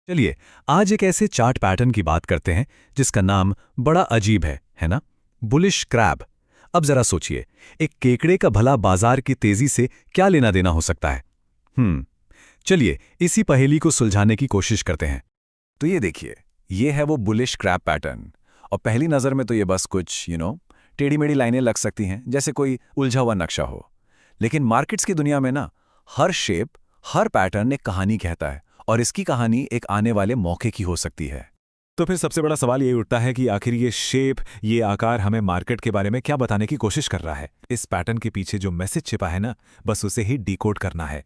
चलिए, आज एक ऐसे चार्ट पैटर्न की बात करते हैं जिसका नाम बड़ा अजीब है ना? Bullish crab. अब जरा सोचिए, एक केकड़े का भला बाजार की तेजी से क्या लेना देना हो सकता है? चलिए इसी पहेली को सुलझाने की कोशिश करते हैं। तो ये देखिए, ये है वो बुलिश क्रैप पैटर्न। और पहली नज़र में तो ये बस कुछ टेढ़ी मेढ़ी लाइनें लग सकती हैं, जैसे कोई उलझा हुआ नक्शा हो। लेकिन मार्केट्स की दुनिया में ना, हर शेप, हर पैटर्न एक कहानी कहता है, और इसकी कहानी एक आने वाले मौके की हो सकती है। तो फिर सबसे बड़ा सवाल ये उठता है कि आखिर ये शेप, ये आकार हमें मार्केट के बारे में क्या बताने की कोशिश कर रहा है। इस पैटर्न के पीछे जो मैसेज छिपा है ना, बस उसे ही डिकोड करना है।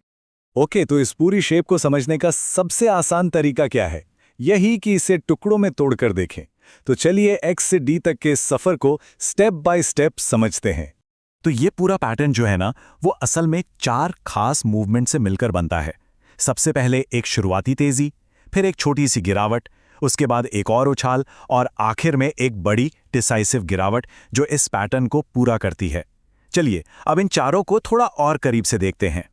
ओके, तो इस पूरी शेप को समझने का सबसे आसान तरीका क्या है? यही कि इसे टुकड़ों में तोड़कर देखें। तो चलिए एक्स से डी तक के सफर को स्टेप बाय स्टेप समझते हैं। तो ये पूरा पैटर्न जो है ना, वो असल में 4 खास मूवमेंट से मिलकर बनता है। सबसे पहले एक शुरुआती तेजी, फिर एक छोटी सी गिरावट, उसके बाद एक और उछाल, और आखिर में एक बड़ी डिसाइसिव गिरावट जो इस पैटर्न को पूरा करती है। चलिए अब इन चारों को थोड़ा और करीब से देखते हैं।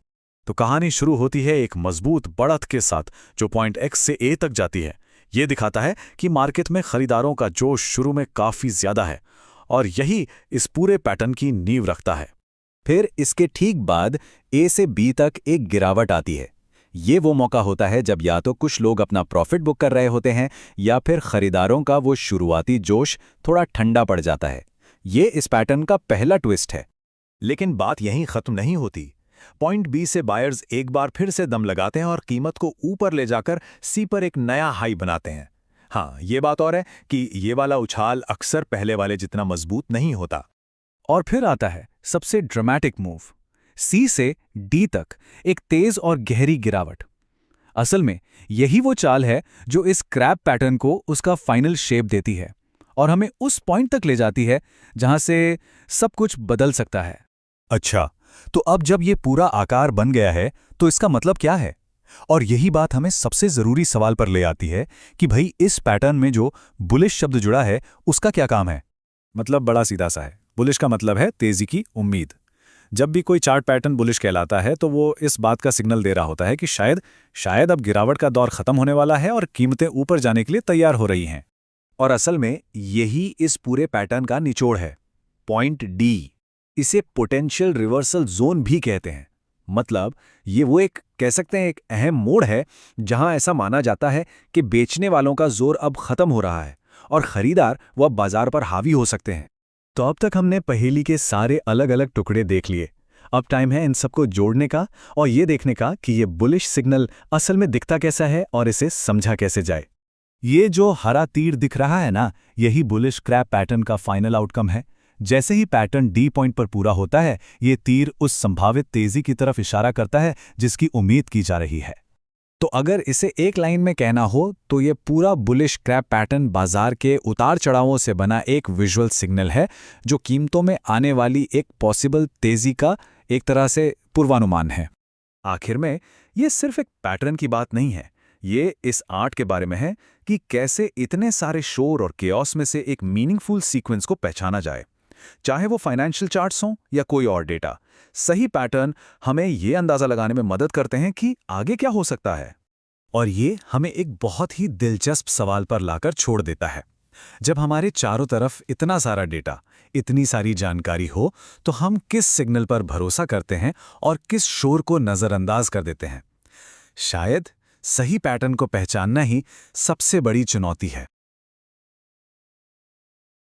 तो कहानी शुरू होती है एक मजबूत बढ़त के साथ जो पॉइंट एक्स से ए तक जाती है। ये दिखाता है कि मार्केट में खरीदारों का जोश शुरू में काफी ज्यादा है, और यही इस पूरे पैटर्न की नींव रखता है। फिर इसके ठीक बाद ए से बी तक एक गिरावट आती है। ये वो मौका होता है जब या तो कुछ लोग अपना प्रॉफिट बुक कर रहे होते हैं, या फिर खरीदारों का वो शुरुआती जोश थोड़ा ठंडा पड़ जाता है। ये इस पैटर्न का पहला ट्विस्ट है। लेकिन बात यहीं खत्म नहीं होती। पॉइंट बी से बायर्स एक बार फिर से दम लगाते हैं और कीमत को ऊपर ले जाकर सी पर एक नया हाई बनाते हैं। हाँ, ये बात और है कि ये वाला उछाल अक्सर पहले वाले जितना मजबूत नहीं होता। और फिर आता है सबसे ड्रामेटिक मूव, सी से डी तक एक तेज और गहरी गिरावट। असल में यही वो चाल है जो इस क्रैब पैटर्न को उसका फाइनल शेप देती है और हमें उस पॉइंट तक ले जाती है जहां से सब कुछ बदल सकता है। अच्छा, तो अब जब ये पूरा आकार बन गया है तो इसका मतलब क्या है? और यही बात हमें सबसे जरूरी सवाल पर ले आती है कि भाई इस पैटर्न में जो बुलिश शब्द जुड़ा है उसका क्या काम है? मतलब बड़ा सीधा सा है। बुलिश का मतलब है तेजी की उम्मीद। जब भी कोई चार्ट पैटर्न बुलिश कहलाता है तो वो इस बात का सिग्नल दे रहा होता है कि शायद अब गिरावट का दौर खत्म होने वाला है और कीमतें ऊपर जाने के लिए तैयार हो रही हैं। और असल में यही इस पूरे पैटर्न का निचोड़ है। पॉइंट डी, इसे पोटेंशियल रिवर्सल जोन भी कहते हैं। मतलब ये वो एक कह सकते हैं एक अहम मोड़ है जहां ऐसा माना जाता है कि बेचने वालों का जोर अब खत्म हो रहा है और खरीदार वो अब बाजार पर हावी हो सकते हैं। तो अब तक हमने पहेली के सारे अलग अलग टुकड़े देख लिए। अब टाइम है इन सबको जोड़ने का और ये देखने का कि ये बुलिश सिग्नल असल में दिखता कैसा है और इसे समझा कैसे जाए। ये जो हरा तीर दिख रहा है ना, यही बुलिश क्रैप पैटर्न का फाइनल आउटकम है। जैसे ही पैटर्न डी पॉइंट पर पूरा होता है, ये तीर उस संभावित तेजी की तरफ इशारा करता है जिसकी उम्मीद की जा रही है। तो अगर इसे एक लाइन में कहना हो तो ये पूरा बुलिश क्रैप पैटर्न बाजार के उतार चढ़ावों से बना एक विजुअल सिग्नल है जो कीमतों में आने वाली एक पॉसिबल तेजी का एक तरह से पूर्वानुमान है। आखिर में ये सिर्फ एक पैटर्न की बात नहीं है, ये इस आर्ट के बारे में है कि कैसे इतने सारे शोर और केओस में से एक मीनिंगफुल सीक्वेंस को पहचाना जाए। चाहे वो फाइनेंशियल चार्ट्स हों या कोई और डेटा, सही पैटर्न हमें ये अंदाजा लगाने में मदद करते हैं कि आगे क्या हो सकता है। और ये हमें एक बहुत ही दिलचस्प सवाल पर लाकर छोड़ देता है। जब हमारे चारों तरफ इतना सारा डेटा, इतनी सारी जानकारी हो, तो हम किस सिग्नल पर भरोसा करते हैं और किस शोर को नज़रअंदाज कर देते हैं? शायद सही पैटर्न को पहचानना ही सबसे बड़ी चुनौती है।